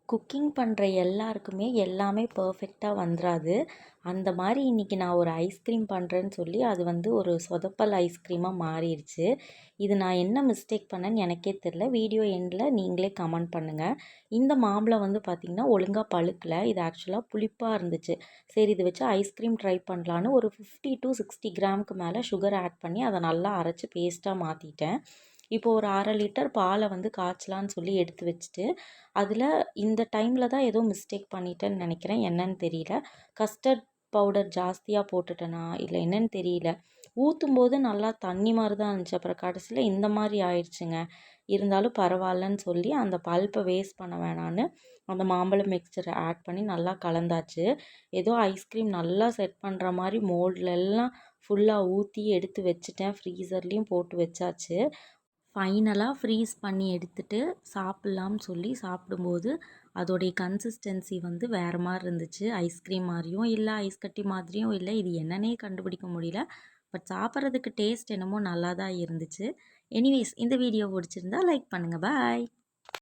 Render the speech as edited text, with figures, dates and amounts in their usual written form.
Cooking பண்ணுற எல்லாருக்குமே எல்லாமே பர்ஃபெக்டாக வந்துராது. அந்த மாதிரி இன்றைக்கி நான் ஒரு ஐஸ்கிரீம் பண்ணுறேன்னு சொல்லி அது வந்து ஒரு சொதப்பல் ஐஸ்கிரீமாக மாறிடுச்சு. இது நான் என்ன மிஸ்டேக் பண்ணேன்னு எனக்கே தெரில. வீடியோ எண்டில் நீங்களே கமெண்ட் பண்ணுங்கள். இந்த மாம்பழம் வந்து பார்த்திங்கன்னா ஒழுங்காக பழுக்கலை. இது ஆக்சுவலாக புளிப்பாக இருந்துச்சு. சரி இதை வச்சு ஐஸ்கிரீம் ட்ரை பண்ணலான்னு ஒரு 50 to 60 கிராமுக்கு மேலே சுகர் ஆட் பண்ணி அதை நல்லா அரைச்சி பேஸ்ட்டாக மாற்றிட்டேன். இப்போது ஒரு 1/2 லிட்டர் பாலை வந்து காய்ச்சலான்னு சொல்லி எடுத்து வச்சுட்டு அதில் இந்த டைமில் தான் ஏதோ மிஸ்டேக் பண்ணிட்டேன்னு நினைக்கிறேன். என்னன்னு தெரியல. கஸ்டர்ட் பவுடர் ஜாஸ்தியாக போட்டுட்டேனா இல்லை என்னன்னு தெரியல. ஊற்றும்போது நல்லா தண்ணி மாதிரி தான் இருந்துச்சு. அப்புறம் கடைசியில் இந்த மாதிரி ஆயிடுச்சுங்க. இருந்தாலும் பரவாயில்லன்னு சொல்லி அந்த பல்ப்பை வேஸ்ட் பண்ண வேணான்னு அந்த மாம்பழம் மிக்சரை ஆட் பண்ணி நல்லா கலந்தாச்சு. ஏதோ ஐஸ்கிரீம் நல்லா செட் பண்ணுற மாதிரி மோல்ட்லெல்லாம் ஃபுல்லாக ஊற்றி எடுத்து வச்சுட்டேன். ஃப்ரீசர்லேயும் போட்டு வச்சாச்சு. ஃபைனலாக ஃப்ரீஸ் பண்ணி எடுத்துகிட்டு சாப்பிட்லாம்னு சொல்லி சாப்பிடும்போது அதோடைய கன்சிஸ்டன்சி வந்து வேறு மாதிரி இருந்துச்சு. ஐஸ்கிரீம் மாதிரியும் இல்லை, ஐஸ் கட்டி மாதிரியும் இல்லை. இது என்னன்னே கண்டுபிடிக்க முடியல. பட் சாப்பிட்றதுக்கு டேஸ்ட் என்னமோ நல்லா தான் இருந்துச்சு. எனிவேஸ் இந்த வீடியோ பிடிச்சிருந்தா லைக் பண்ணுங்கள். பாய்.